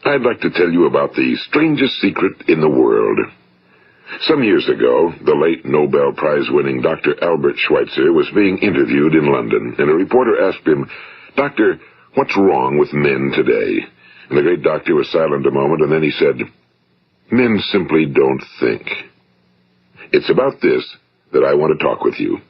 I'd like to tell you about the strangest secret in the world. Some years ago, the late Nobel Prize-winning Dr. Albert Schweitzer was being interviewed in London, and a reporter asked him, "Doctor, what's wrong with men today?" And the great doctor was silent a moment, and then he said, "Men simply don't think." It's about this that I want to talk with you.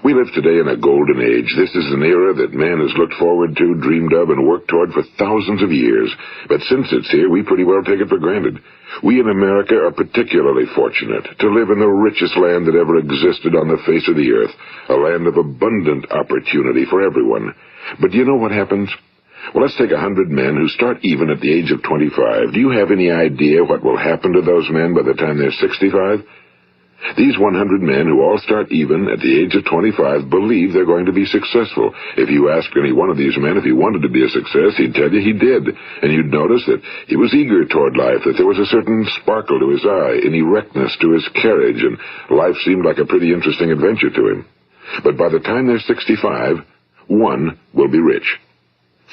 We live today in a golden age. This is an era that man has looked forward to, dreamed of, and worked toward for thousands of years. But since it's here, we pretty well take it for granted. We in America are particularly fortunate to live in the richest land that ever existed on the face of the earth, a land of abundant opportunity for everyone. But do you know what happens? Well, let's take 100 men who start even at the age of 25. Do you have any idea what will happen to those men by the time they're 65? These 100 men who all start even at the age of 25 believe they're going to be successful. If you ask any one of these men if he wanted to be a success, he'd tell you he did. And you'd notice that he was eager toward life, that there was a certain sparkle to his eye, an erectness to his carriage, and life seemed like a pretty interesting adventure to him. But by the time they're 65, 1 will be rich.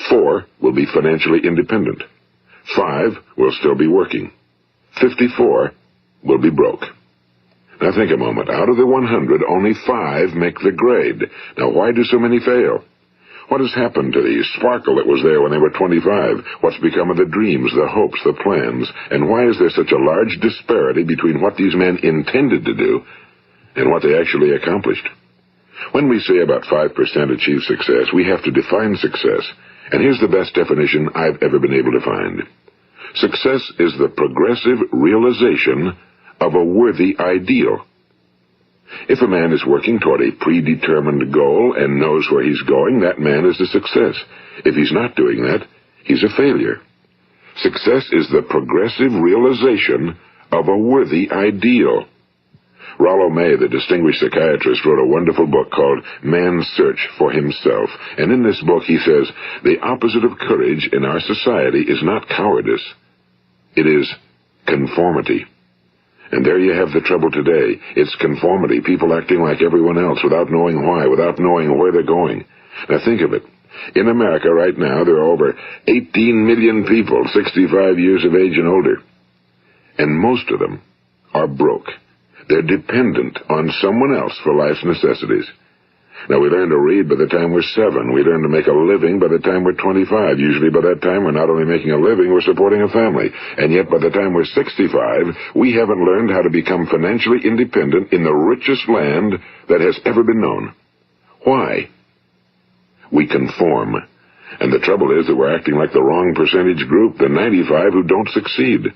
4 will be financially independent. 5 will still be working. 54 will be broke. Now think a moment. Out of the 100, only 5 make the grade. Now why do so many fail? What has happened to the sparkle that was there when they were 25? What's become of the dreams, the hopes, the plans? And why is there such a large disparity between what these men intended to do and what they actually accomplished? When we say about 5% achieve success, we have to define success. And here's the best definition I've ever been able to find. Success is the progressive realization of a worthy ideal. If a man is working toward a predetermined goal and knows where he's going, that man is a success. If he's not doing that, he's a failure. Success is the progressive realization of a worthy ideal. Rollo May, the distinguished psychiatrist, wrote a wonderful book called Man's Search for Himself. And in this book he says, the opposite of courage in our society is not cowardice. It is conformity. And there you have the trouble today. It's conformity, people acting like everyone else without knowing why, without knowing where they're going. Now think of it. In America right now, there are over 18 million people 65 years of age and older. And most of them are broke. They're dependent on someone else for life's necessities. Now, we learn to read by the time we're 7. We learn to make a living by the time we're 25. Usually by that time, we're not only making a living, we're supporting a family. And yet by the time we're 65, we haven't learned how to become financially independent in the richest land that has ever been known. Why? We conform. And the trouble is that we're acting like the wrong percentage group, the 95 who don't succeed.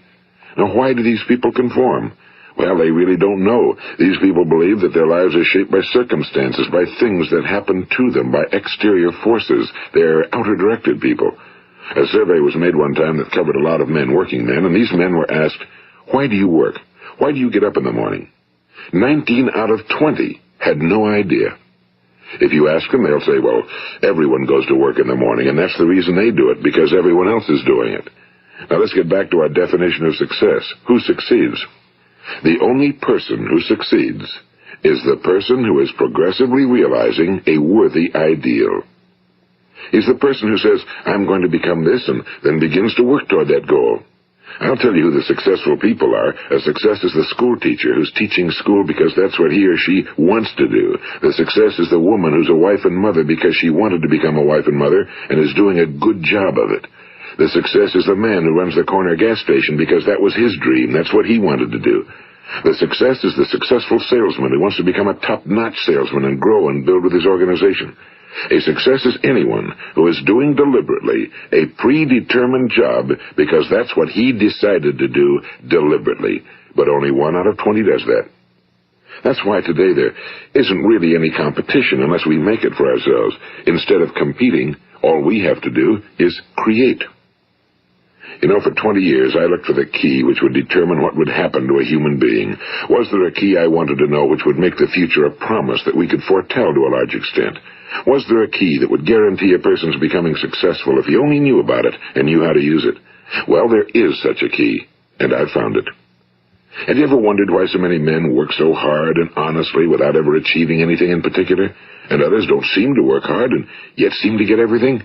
Now, why do these people conform? Well, they really don't know. These people believe that their lives are shaped by circumstances, by things that happen to them, by exterior forces. They're outer-directed people. A survey was made one time that covered a lot of men, working men, and these men were asked, "Why do you work? Why do you get up in the morning?" 19 out of 20 had no idea. If you ask them, they'll say, well, everyone goes to work in the morning, and that's the reason they do it, because everyone else is doing it. Now let's get back to our definition of success. Who succeeds? The only person who succeeds is the person who is progressively realizing a worthy ideal. He's the person who says, I'm going to become this, and then begins to work toward that goal. I'll tell you who the successful people are. A success is the school teacher who's teaching school because that's what he or she wants to do. The success is the woman who's a wife and mother because she wanted to become a wife and mother and is doing a good job of it. The success is the man who runs the corner gas station because that was his dream. That's what he wanted to do. The success is the successful salesman who wants to become a top-notch salesman and grow and build with his organization. A success is anyone who is doing deliberately a predetermined job because that's what he decided to do deliberately. But only 1 out of 20 does that. That's why today there isn't really any competition unless we make it for ourselves. Instead of competing, all we have to do is create. You know, for 20 years I looked for the key which would determine what would happen to a human being. Was there a key I wanted to know which would make the future a promise that we could foretell to a large extent? Was there a key that would guarantee a person's becoming successful if he only knew about it and knew how to use it? Well, there is such a key, and I've found it. Have you ever wondered why so many men work so hard and honestly without ever achieving anything in particular, and others don't seem to work hard and yet seem to get everything?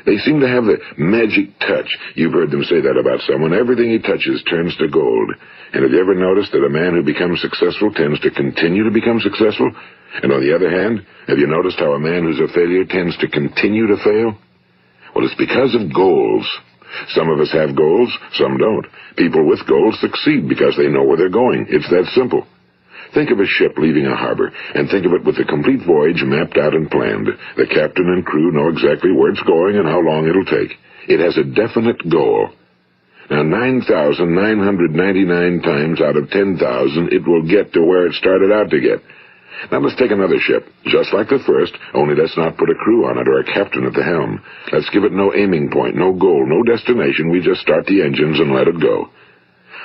They seem to have the magic touch. You've heard them say that about someone. Everything he touches turns to gold. And have you ever noticed that a man who becomes successful tends to continue to become successful? And on the other hand, have you noticed how a man who's a failure tends to continue to fail? Well, it's because of goals. Some of us have goals, some don't. People with goals succeed because they know where they're going. It's that simple. Think of a ship leaving a harbor, and think of it with the complete voyage mapped out and planned. The captain and crew know exactly where it's going and how long it'll take. It has a definite goal. Now, 9,999 times out of 10,000, it will get to where it started out to get. Now, let's take another ship, just like the first, only let's not put a crew on it or a captain at the helm. Let's give it no aiming point, no goal, no destination. We just start the engines and let it go.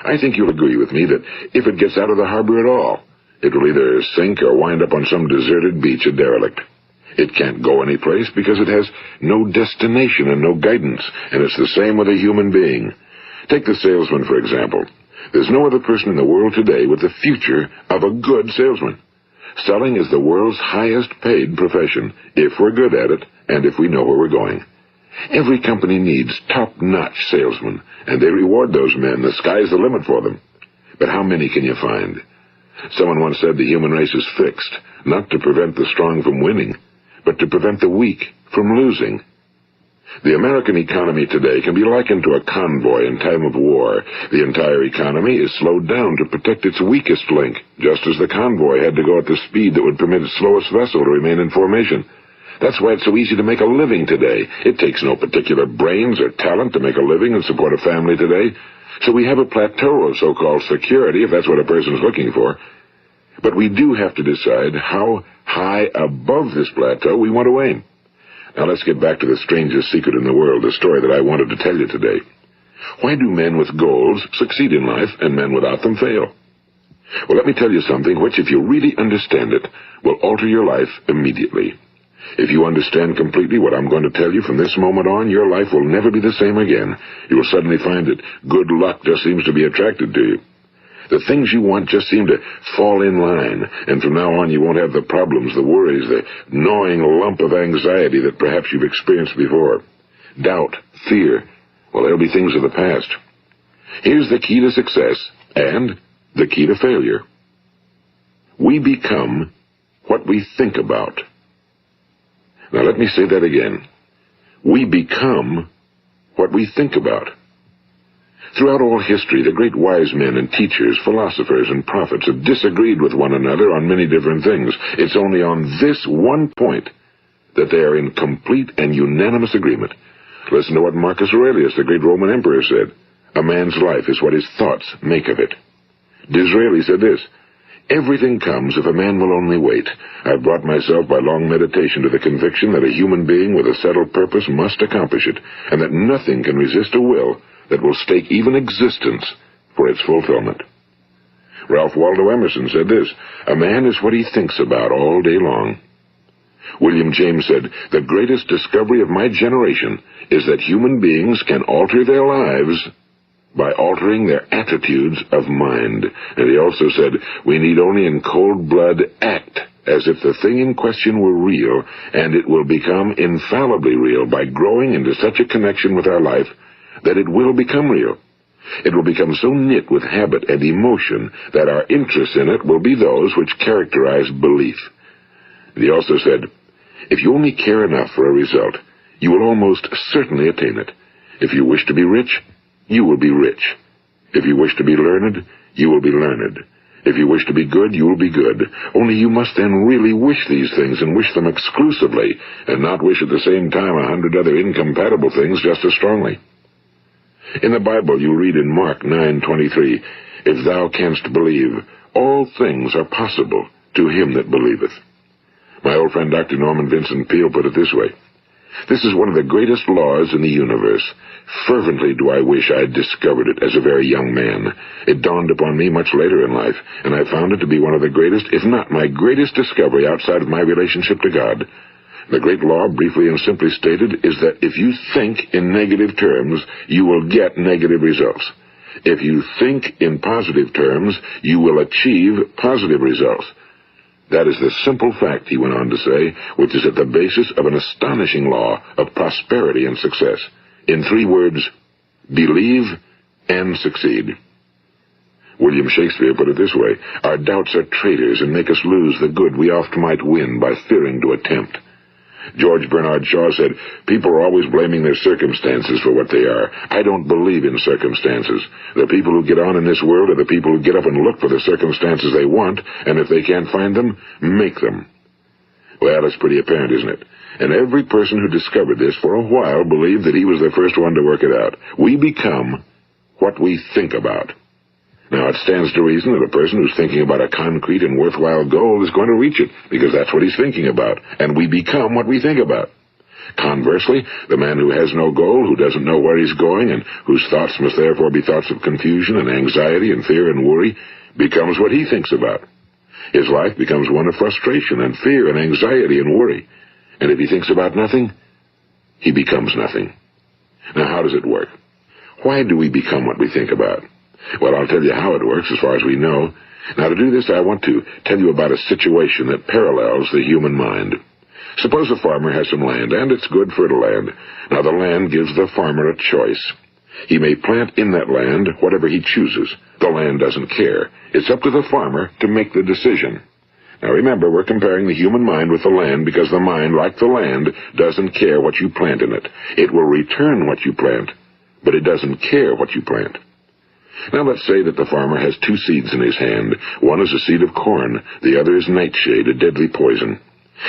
I think you'll agree with me that if it gets out of the harbor at all, it will either sink or wind up on some deserted beach, a derelict. It can't go any place because it has no destination and no guidance, and it's the same with a human being. Take the salesman, for example. There's no other person in the world today with the future of a good salesman. Selling is the world's highest paid profession, if we're good at it and if we know where we're going. Every company needs top-notch salesmen, and they reward those men. The sky's the limit for them. But how many can you find? Someone once said the human race is fixed, not to prevent the strong from winning, but to prevent the weak from losing. The American economy today can be likened to a convoy in time of war. The entire economy is slowed down to protect its weakest link, just as the convoy had to go at the speed that would permit its slowest vessel to remain in formation. That's why it's so easy to make a living today. It takes no particular brains or talent to make a living and support a family today. So we have a plateau of so-called security, if that's what a person's looking for. But we do have to decide how high above this plateau we want to aim. Now let's get back to the strangest secret in the world, the story that I wanted to tell you today. Why do men with goals succeed in life and men without them fail? Well, let me tell you something which, if you really understand it, will alter your life immediately. If you understand completely what I'm going to tell you from this moment on, your life will never be the same again. You will suddenly find that good luck just seems to be attracted to you. The things you want just seem to fall in line, and from now on you won't have the problems, the worries, the gnawing lump of anxiety that perhaps you've experienced before. Doubt, fear, well, they'll be things of the past. Here's the key to success and the key to failure. We become what we think about. Now let me say that again. We become what we think about. Throughout all history, the great wise men and teachers, philosophers and prophets have disagreed with one another on many different things. It's only on this one point that they are in complete and unanimous agreement. Listen to what Marcus Aurelius, the great Roman emperor, said. A man's life is what his thoughts make of it. Disraeli said this. Everything comes if a man will only wait. I've brought myself by long meditation to the conviction that a human being with a settled purpose must accomplish it, and that nothing can resist a will that will stake even existence for its fulfillment. Ralph Waldo Emerson said this, a man is what he thinks about all day long. William James said, the greatest discovery of my generation is that human beings can alter their lives by altering their attitudes of mind. And he also said, we need only in cold blood act as if the thing in question were real, and it will become infallibly real by growing into such a connection with our life that it will become real. It will become so knit with habit and emotion that our interest in it will be those which characterize belief. And he also said, if you only care enough for a result, you will almost certainly attain it. If you wish to be rich, you will be rich. If you wish to be learned, you will be learned. If you wish to be good, you will be good. Only you must then really wish these things and wish them exclusively, and not wish at the same time 100 other incompatible things just as strongly. In the Bible you read in Mark 9:23, if thou canst believe, all things are possible to him that believeth. My old friend Dr. Norman Vincent Peale put it this way, this is one of the greatest laws in the universe. Fervently do I wish I had discovered it as a very young man. It dawned upon me much later in life, and I found it to be one of the greatest, if not my greatest discovery outside of my relationship to God. The great law, briefly and simply stated, is that if you think in negative terms, you will get negative results. If you think in positive terms, you will achieve positive results. That is the simple fact, he went on to say, which is at the basis of an astonishing law of prosperity and success. In 3 words, believe and succeed. William Shakespeare put it this way: our doubts are traitors and make us lose the good we oft might win by fearing to attempt. George Bernard Shaw said, people are always blaming their circumstances for what they are. I don't believe in circumstances. The people who get on in this world are the people who get up and look for the circumstances they want, and if they can't find them, make them. Well, it's pretty apparent, isn't it? And every person who discovered this for a while believed that he was the first one to work it out. We become what we think about. Now, it stands to reason that a person who's thinking about a concrete and worthwhile goal is going to reach it, because that's what he's thinking about, and we become what we think about. Conversely, the man who has no goal, who doesn't know where he's going, and whose thoughts must therefore be thoughts of confusion and anxiety and fear and worry, becomes what he thinks about. His life becomes one of frustration and fear and anxiety and worry. And if he thinks about nothing, he becomes nothing. Now, how does it work? Why do we become what we think about? Well, I'll tell you how it works as far as we know. Now, to do this, I want to tell you about a situation that parallels the human mind. Suppose a farmer has some land, and it's good fertile land. Now, the land gives the farmer a choice. He may plant in that land whatever he chooses. The land doesn't care. It's up to the farmer to make the decision. Now, remember, we're comparing the human mind with the land because the mind, like the land, doesn't care what you plant in it. It will return what you plant, but it doesn't care what you plant. Now, let's say that the farmer has 2 seeds in his hand. One is a seed of corn. The other is nightshade, a deadly poison.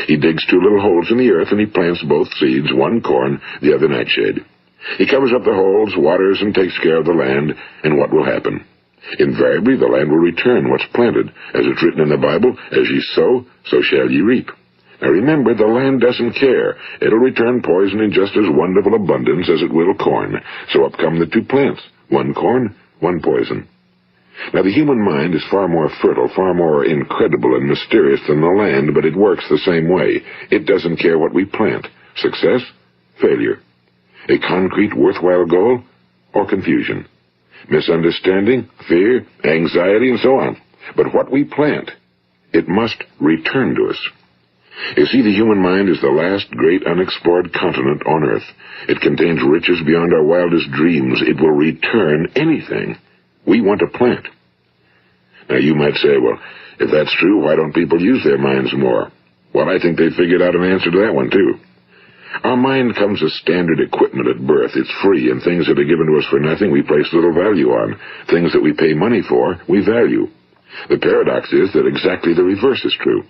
He digs 2 little holes in the earth, and he plants both seeds, one corn, the other nightshade. He covers up the holes, waters, and takes care of the land, and what will happen? Invariably, the land will return what's planted. As it's written in the Bible, as ye sow, so shall ye reap. Now remember, the land doesn't care. It'll return poison in just as wonderful abundance as it will corn. So up come the 2 plants, one corn, one poison. Now, the human mind is far more fertile, far more incredible and mysterious than the land, but it works the same way. It doesn't care what we plant. Success, failure. A concrete, worthwhile goal, or confusion. Misunderstanding, fear, anxiety, and so on. But what we plant, it must return to us. You see, the human mind is the last great unexplored continent on Earth. It contains riches beyond our wildest dreams. It will return anything we want to plant. Now, you might say, well, if that's true, why don't people use their minds more? Well, I think they figured out an answer to that one, too. Our mind comes as standard equipment at birth. It's free, and things that are given to us for nothing we place little value on. Things that we pay money for, we value. The paradox is that exactly the reverse is true.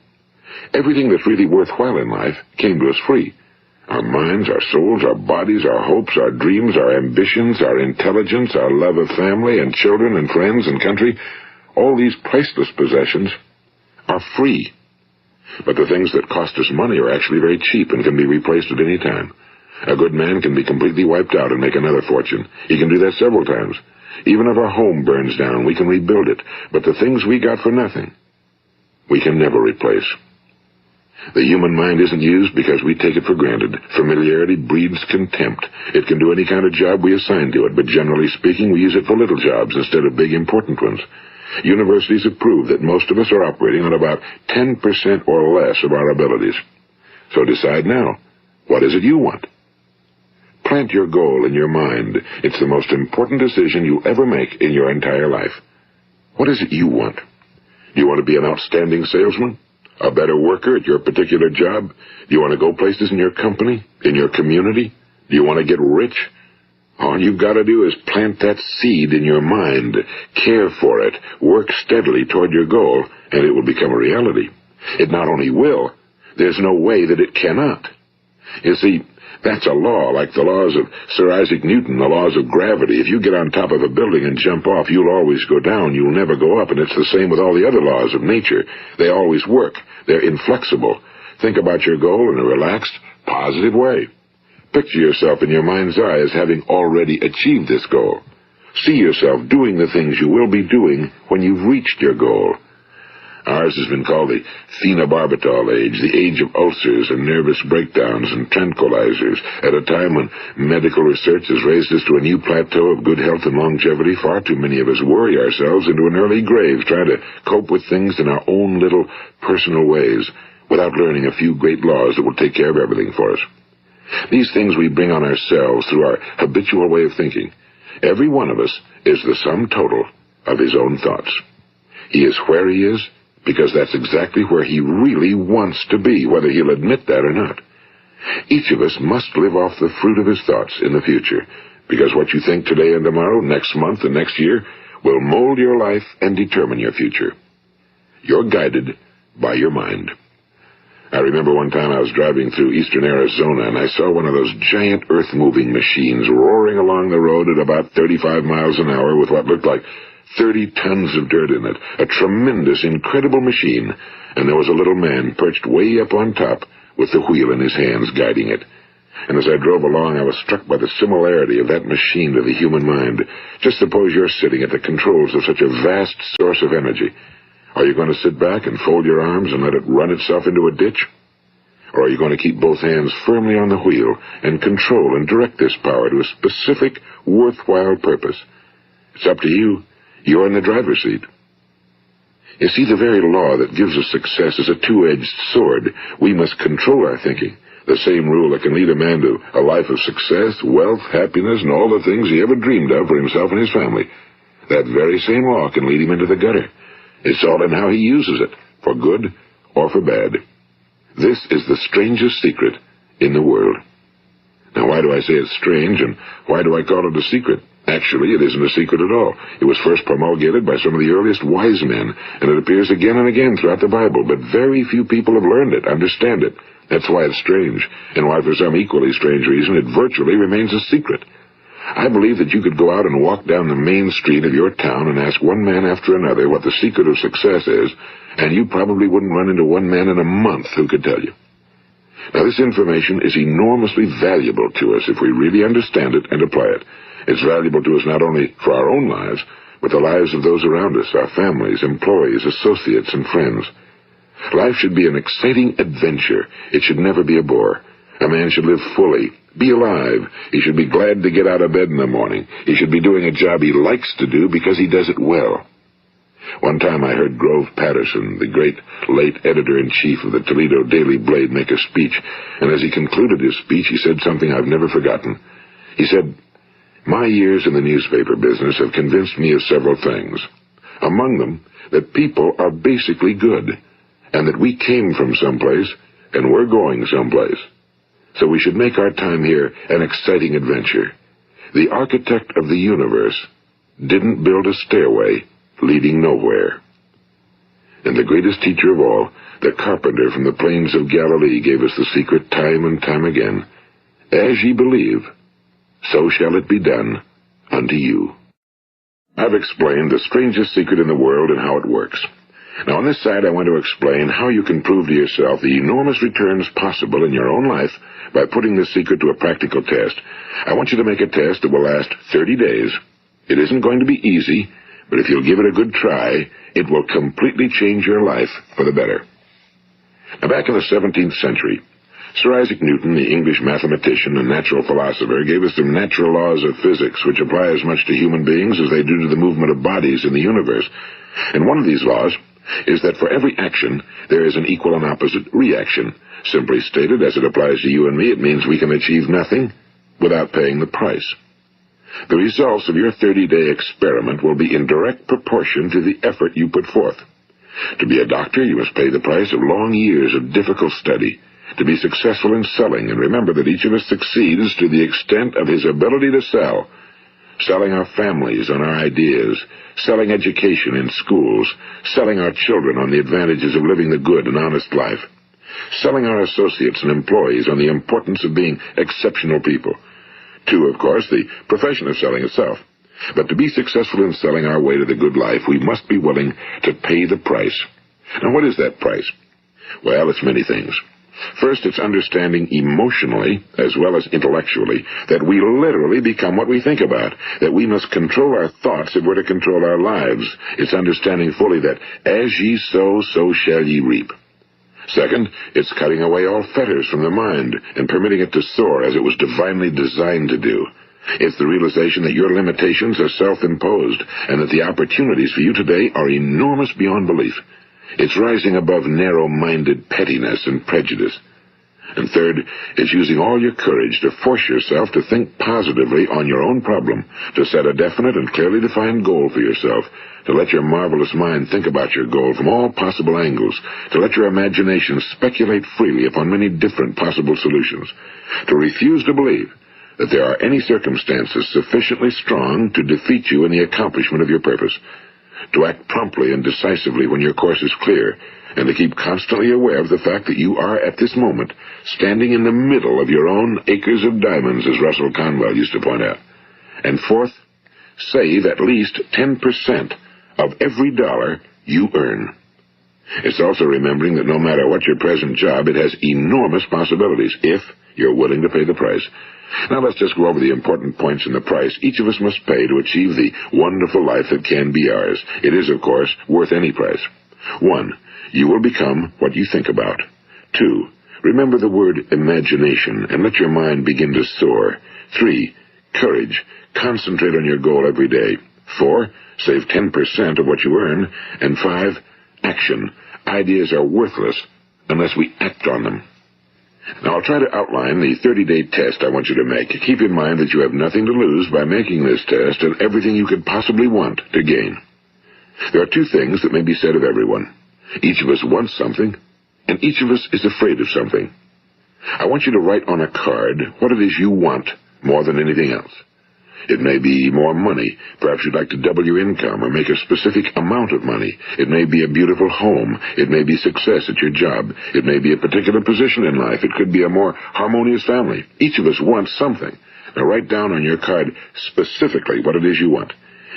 Everything that's really worthwhile in life came to us free. Our minds, our souls, our bodies, our hopes, our dreams, our ambitions, our intelligence, our love of family and children and friends and country, all these priceless possessions are free. But the things that cost us money are actually very cheap and can be replaced at any time. A good man can be completely wiped out and make another fortune. He can do that several times. Even if our home burns down, we can rebuild it. But the things we got for nothing, we can never replace. The human mind isn't used because we take it for granted. Familiarity breeds contempt. It can do any kind of job we assign to it, but generally speaking, we use it for little jobs instead of big, important ones. Universities have proved that most of us are operating on about 10% or less of our abilities. So decide now, what is it you want? Plant your goal in your mind. It's the most important decision you'll ever make in your entire life. What is it you want? Do you want to be an outstanding salesman? A better worker at your particular job? Do you want to go places in your company? In your community? Do you want to get rich? All you've got to do is plant that seed in your mind, care for it, work steadily toward your goal, and it will become a reality. It not only will, there's no way that it cannot. You see, that's a law, like the laws of Sir Isaac Newton, the laws of gravity. If you get on top of a building and jump off, you'll always go down. You'll never go up, and it's the same with all the other laws of nature. They always work. They're inflexible. Think about your goal in a relaxed, positive way. Picture yourself in your mind's eye as having already achieved this goal. See yourself doing the things you will be doing when you've reached your goal. Ours has been called the phenobarbital age, the age of ulcers and nervous breakdowns and tranquilizers. At a time when medical research has raised us to a new plateau of good health and longevity, far too many of us worry ourselves into an early grave trying to cope with things in our own little personal ways without learning a few great laws that will take care of everything for us. These things we bring on ourselves through our habitual way of thinking. Every one of us is the sum total of his own thoughts. He is where he is because that's exactly where he really wants to be, whether he'll admit that or not. Each of us must live off the fruit of his thoughts in the future, because what you think today and tomorrow, next month and next year, will mold your life and determine your future. You're guided by your mind. I remember one time I was driving through eastern Arizona, and I saw one of those giant earth-moving machines roaring along the road at about 35 miles an hour with what looked like 30 tons of dirt in it. A tremendous, incredible machine, and there was a little man perched way up on top with the wheel in his hands guiding it. And as I drove along, I was struck by the similarity of that machine to the human mind. Just suppose you're sitting at the controls of such a vast source of energy. Are you going to sit back and fold your arms and let it run itself into a ditch? Or are you going to keep both hands firmly on the wheel and control and direct this power to a specific, worthwhile purpose? It's up to you. You're in the driver's seat. You see, the very law that gives us success is a two-edged sword. We must control our thinking. The same rule that can lead a man to a life of success, wealth, happiness, and all the things he ever dreamed of for himself and his family. That very same law can lead him into the gutter. It's all in how he uses it, for good or for bad. This is the strangest secret in the world. Now, why do I say it's strange, and why do I call it a secret? Actually, it isn't a secret at all. It was first promulgated by some of the earliest wise men, and it appears again and again throughout the Bible, but very few people have learned it, understand it. That's why it's strange, and why for some equally strange reason it virtually remains a secret. I believe that you could go out and walk down the main street of your town and ask one man after another what the secret of success is, and you probably wouldn't run into one man in a month who could tell you. Now, this information is enormously valuable to us if we really understand it and apply it. It's valuable to us not only for our own lives, but the lives of those around us, our families, employees, associates, and friends. Life should be an exciting adventure. It should never be a bore. A man should live fully, be alive. He should be glad to get out of bed in the morning. He should be doing a job he likes to do because he does it well. One time I heard Grove Patterson, the great late editor-in-chief of the Toledo Daily Blade, make a speech, and as he concluded his speech, he said something I've never forgotten. He said, "My years in the newspaper business have convinced me of several things. Among them, that people are basically good, and that we came from someplace, and we're going someplace. So we should make our time here an exciting adventure. The architect of the universe didn't build a stairway leading nowhere." And the greatest teacher of all, the carpenter from the plains of Galilee, gave us the secret time and time again. As ye believe, so shall it be done unto you. I've explained the strangest secret in the world and how it works. Now, on this side, I want to explain how you can prove to yourself the enormous returns possible in your own life by putting this secret to a practical test. I want you to make a test that will last 30 days. It isn't going to be easy, but if you'll give it a good try, it will completely change your life for the better. Now, back in the 17th century, Sir Isaac Newton, the English mathematician and natural philosopher, gave us some natural laws of physics which apply as much to human beings as they do to the movement of bodies in the universe. And one of these laws is that for every action, there is an equal and opposite reaction. Simply stated, as it applies to you and me, it means we can achieve nothing without paying the price. The results of your 30-day experiment will be in direct proportion to the effort you put forth. To be a doctor, you must pay the price of long years of difficult study. To be successful in selling, and remember that each of us succeeds to the extent of his ability to sell. Selling our families on our ideas, selling education in schools, selling our children on the advantages of living the good and honest life, selling our associates and employees on the importance of being exceptional people. To, of course, the profession of selling itself. But to be successful in selling our way to the good life, we must be willing to pay the price. Now, what is that price? Well, it's many things. First, it's understanding emotionally, as well as intellectually, that we literally become what we think about, that we must control our thoughts if we're to control our lives. It's understanding fully that as ye sow, so shall ye reap. Second, it's cutting away all fetters from the mind and permitting it to soar as it was divinely designed to do. It's the realization that your limitations are self-imposed and that the opportunities for you today are enormous beyond belief. It's rising above narrow-minded pettiness and prejudice. And third, it's using all your courage to force yourself to think positively on your own problem, to set a definite and clearly defined goal for yourself, to let your marvelous mind think about your goal from all possible angles, to let your imagination speculate freely upon many different possible solutions, to refuse to believe that there are any circumstances sufficiently strong to defeat you in the accomplishment of your purpose, to act promptly and decisively when your course is clear, and to keep constantly aware of the fact that you are, at this moment, standing in the middle of your own acres of diamonds, as Russell Conwell used to point out. And fourth, save at least 10% of every dollar you earn. It's also remembering that no matter what your present job, it has enormous possibilities, if you're willing to pay the price. Now let's just go over the important points in the price each of us must pay to achieve the wonderful life that can be ours. It is, of course, worth any price. 1. You will become what you think about. 2. Remember the word imagination and let your mind begin to soar. 3. Courage. Concentrate on your goal every day. 4. Save 10% of what you earn. And 5. Action. Ideas are worthless unless we act on them. Now, I'll try to outline the 30-day test I want you to make. Keep in mind that you have nothing to lose by making this test and everything you could possibly want to gain. There are two things that may be said of everyone. Each of us wants something, and each of us is afraid of something. I want you to write on a card what it is you want more than anything else. It may be more money. Perhaps you'd like to double your income or make a specific amount of money. It may be a beautiful home. It may be success at your job. It may be a particular position in life. It could be a more harmonious family. Each of us wants something. Now write down on your card specifically what it is you want.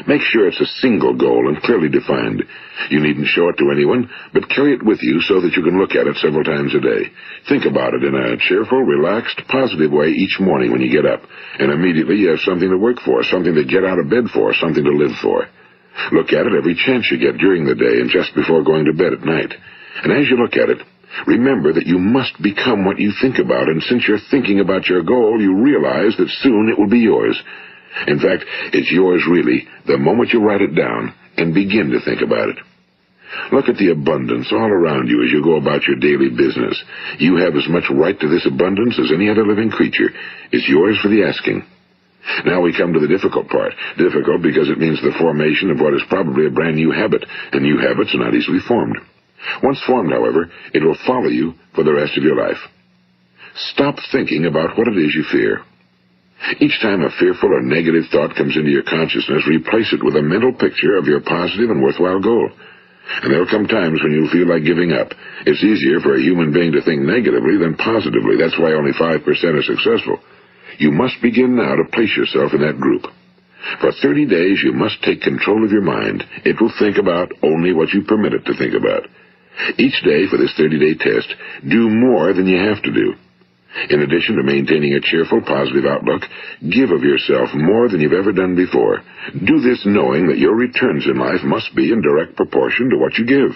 Make sure it's a single goal and clearly defined. You needn't show it to anyone, but carry it with you so that you can look at it several times a day. Think about it in a cheerful, relaxed, positive way each morning when you get up, and immediately you have something to work for, something to get out of bed for, something to live for. Look at it every chance you get during the day and just before going to bed at night. And as you look at it, remember that you must become what you think about, and since you're thinking about your goal, you realize that soon it will be yours. In fact, it's yours really the moment you write it down and begin to think about it. Look at the abundance all around you as you go about your daily business. You have as much right to this abundance as any other living creature. It's yours for the asking. Now we come to the difficult part. Difficult because it means the formation of what is probably a brand new habit, and new habits are not easily formed. Once formed, however, it will follow you for the rest of your life. Stop thinking about what it is you fear. Each time a fearful or negative thought comes into your consciousness, replace it with a mental picture of your positive and worthwhile goal. And there will come times when you'll feel like giving up. It's easier for a human being to think negatively than positively. That's why only 5% are successful. You must begin now to place yourself in that group. For 30 days, you must take control of your mind. It will think about only what you permit it to think about. Each day for this 30-day test, do more than you have to do. In addition to maintaining a cheerful, positive outlook, give of yourself more than you've ever done before. Do this knowing that your returns in life must be in direct proportion to what you give.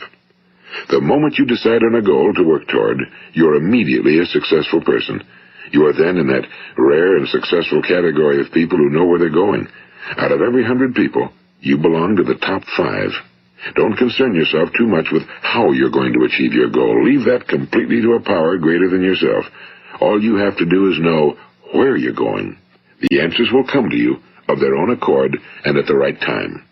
The moment you decide on a goal to work toward, you're immediately a successful person. You are then in that rare and successful category of people who know where they're going. Out of every 100 people, you belong to the top 5. Don't concern yourself too much with how you're going to achieve your goal. Leave that completely to a power greater than yourself. All you have to do is know where you're going. The answers will come to you of their own accord and at the right time.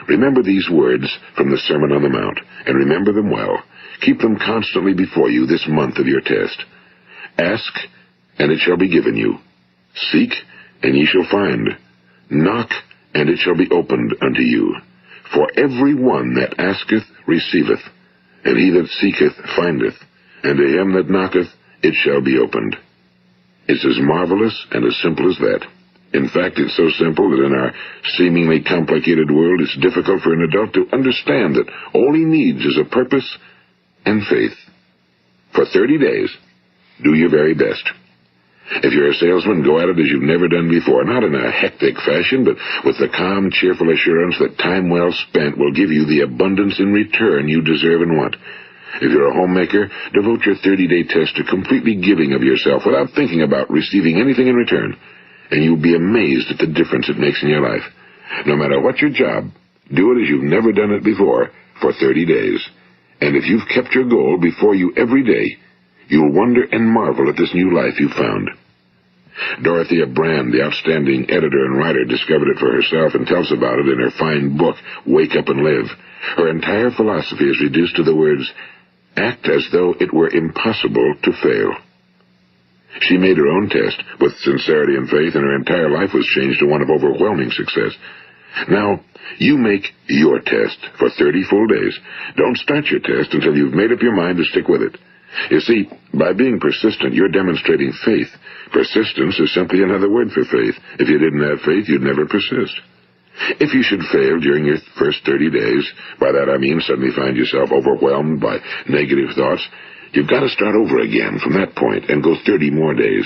Remember these words from the Sermon on the Mount, and remember them well. Keep them constantly before you this month of your test. Ask, and it shall be given you. Seek, and ye shall find. Knock, and it shall be opened unto you. For every one that asketh receiveth, and he that seeketh findeth, and to him that knocketh it shall be opened. It's as marvelous and as simple as that. In fact, it's so simple that in our seemingly complicated world, it's difficult for an adult to understand that all he needs is a purpose and faith. For 30 days, do your very best. If you're a salesman, go at it as you've never done before, not in a hectic fashion, but with the calm, cheerful assurance that time well spent will give you the abundance in return you deserve and want. If you're a homemaker, devote your 30-day test to completely giving of yourself without thinking about receiving anything in return, and you'll be amazed at the difference it makes in your life. No matter what your job, do it as you've never done it before for 30 days. And if you've kept your goal before you every day, you'll wonder and marvel at this new life you've found. Dorothea Brand, the outstanding editor and writer, discovered it for herself and tells about it in her fine book, Wake Up and Live. Her entire philosophy is reduced to the words, act as though it were impossible to fail. She made her own test with sincerity and faith, and her entire life was changed to one of overwhelming success. Now, you make your test for 30 full days. Don't start your test until you've made up your mind to stick with it. You see, by being persistent, you're demonstrating faith. Persistence is simply another word for faith. If you didn't have faith, you'd never persist. If you should fail during your first 30 days, by that I mean suddenly find yourself overwhelmed by negative thoughts, you've got to start over again from that point and go 30 more days.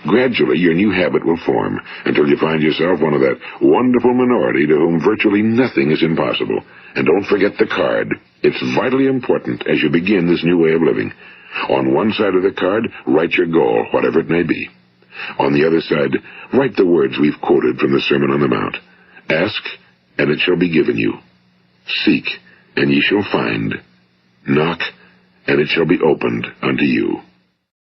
Gradually, your new habit will form until you find yourself one of that wonderful minority to whom virtually nothing is impossible. And don't forget the card. It's vitally important as you begin this new way of living. On one side of the card, write your goal, whatever it may be. On the other side, write the words we've quoted from the Sermon on the Mount. Ask, and it shall be given you. Seek, and ye shall find. Knock, and it shall be opened unto you.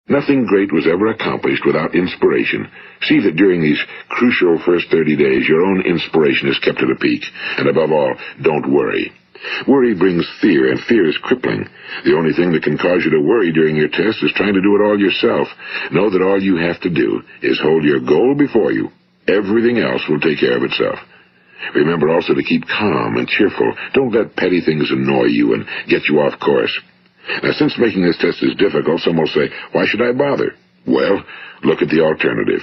Nothing great was ever accomplished without inspiration. See that during these crucial first 30 days, your own inspiration is kept at a peak. And above all, don't worry. Worry brings fear, and fear is crippling. The only thing that can cause you to worry during your test is trying to do it all yourself. Know that all you have to do is hold your goal before you. Everything else will take care of itself. Remember also to keep calm and cheerful. Don't let petty things annoy you and get you off course. Now, since making this test is difficult, some will say, why should I bother? Well, look at the alternative.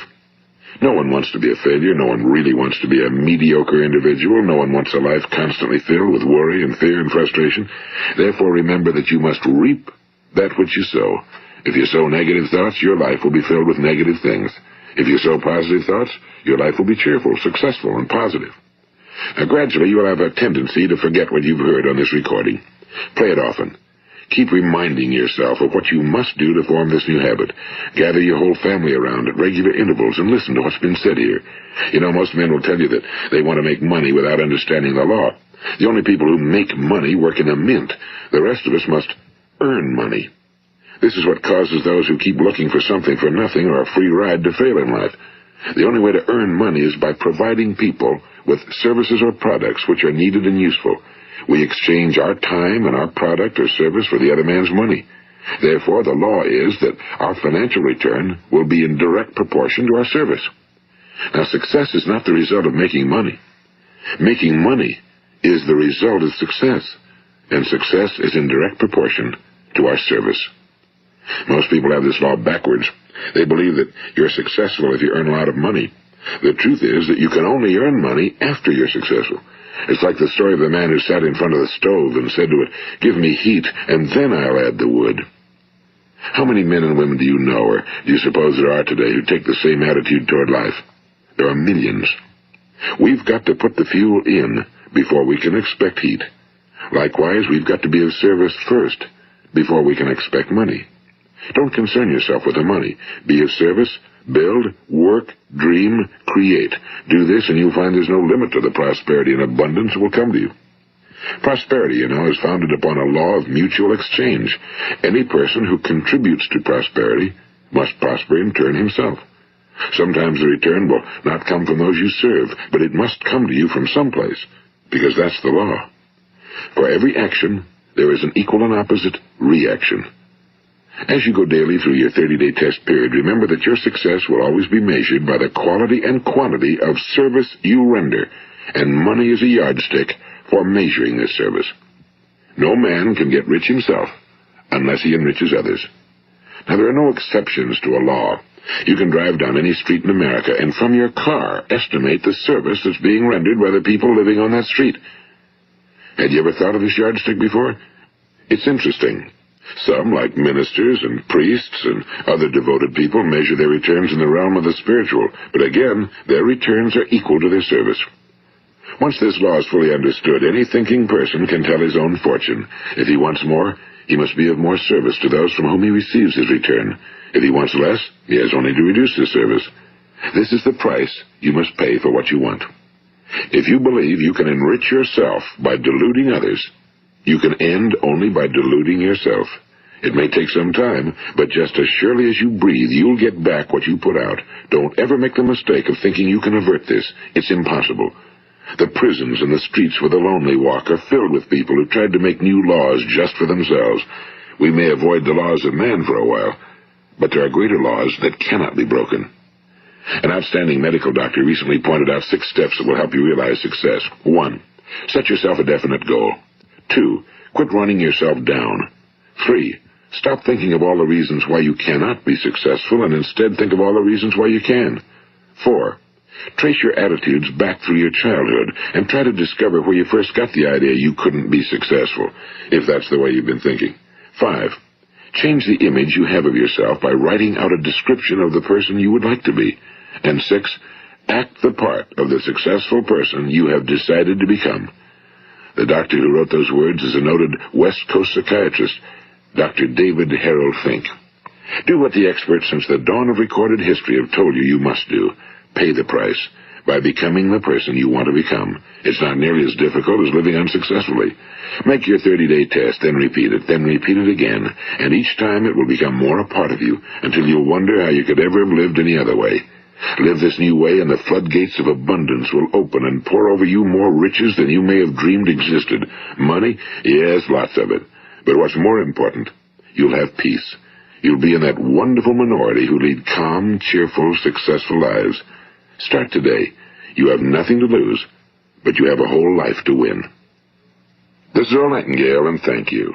No one wants to be a failure. No one really wants to be a mediocre individual. No one wants a life constantly filled with worry and fear and frustration. Therefore, remember that you must reap that which you sow. If you sow negative thoughts, your life will be filled with negative things. If you sow positive thoughts, your life will be cheerful, successful, and positive. Now, gradually, you will have a tendency to forget what you've heard on this recording. Play it often. Keep reminding yourself of what you must do to form this new habit. Gather your whole family around at regular intervals and listen to what's been said here. You know, most men will tell you that they want to make money without understanding the law. The only people who make money work in a mint. The rest of us must earn money. This is what causes those who keep looking for something for nothing or a free ride to fail in life. The only way to earn money is by providing people with services or products which are needed and useful. We exchange our time and our product or service for the other man's money. Therefore, the law is that our financial return will be in direct proportion to our service. Now, success is not the result of making money. Making money is the result of success, and success is in direct proportion to our service. Most people have this law backwards. They believe that you're successful if you earn a lot of money. The truth is that you can only earn money after you're successful. It's like the story of the man who sat in front of the stove and said to it, "Give me heat, and then I'll add the wood." How many men and women do you know, or do you suppose there are today, who take the same attitude toward life? There are millions. We've got to put the fuel in before we can expect heat. Likewise, we've got to be of service first before we can expect money. Don't concern yourself with the money. Be of service. Build, work, dream, create. Do this, and you'll find there's no limit to the prosperity and abundance that will come to you. Prosperity, you know, is founded upon a law of mutual exchange. Any person who contributes to prosperity must prosper in turn himself. Sometimes the return will not come from those you serve, but it must come to you from someplace, because that's the law. For every action, there is an equal and opposite reaction. As you go daily through your 30-day test period, remember that your success will always be measured by the quality and quantity of service you render, and money is a yardstick for measuring this service. No man can get rich himself unless he enriches others. Now, there are no exceptions to a law. You can drive down any street in America and from your car estimate the service that's being rendered by the people living on that street. Had you ever thought of this yardstick before? It's interesting. Some, like ministers and priests and other devoted people, measure their returns in the realm of the spiritual, but again, their returns are equal to their service. Once this law is fully understood, any thinking person can tell his own fortune. If he wants more, he must be of more service to those from whom he receives his return. If he wants less, he has only to reduce his service. This is the price you must pay for what you want. If you believe you can enrich yourself by deluding others, you can end only by deluding yourself. It may take some time, but just as surely as you breathe, you'll get back what you put out. Don't ever make the mistake of thinking you can avert this. It's impossible. The prisons and the streets where the lonely walk are filled with people who tried to make new laws just for themselves. We may avoid the laws of man for a while, but there are greater laws that cannot be broken. An outstanding medical doctor recently pointed out 6 steps that will help you realize success. 1. Set yourself a definite goal. 2. Quit running yourself down. 3. Stop thinking of all the reasons why you cannot be successful and instead think of all the reasons why you can. 4. Trace your attitudes back through your childhood and try to discover where you first got the idea you couldn't be successful, if that's the way you've been thinking. 5. Change the image you have of yourself by writing out a description of the person you would like to be. And 6. Act the part of the successful person you have decided to become. The doctor who wrote those words is a noted West Coast psychiatrist, Dr. David Harold Fink. Do what the experts since the dawn of recorded history have told you must do. Pay the price by becoming the person you want to become. It's not nearly as difficult as living unsuccessfully. Make your 30-day test, then repeat it again, and each time it will become more a part of you until you'll wonder how you could ever have lived any other way. Live this new way, and the floodgates of abundance will open and pour over you more riches than you may have dreamed existed. Money? Yes, lots of it. But what's more important, you'll have peace. You'll be in that wonderful minority who lead calm, cheerful, successful lives. Start today. You have nothing to lose, but you have a whole life to win. This is Earl Nightingale, and thank you.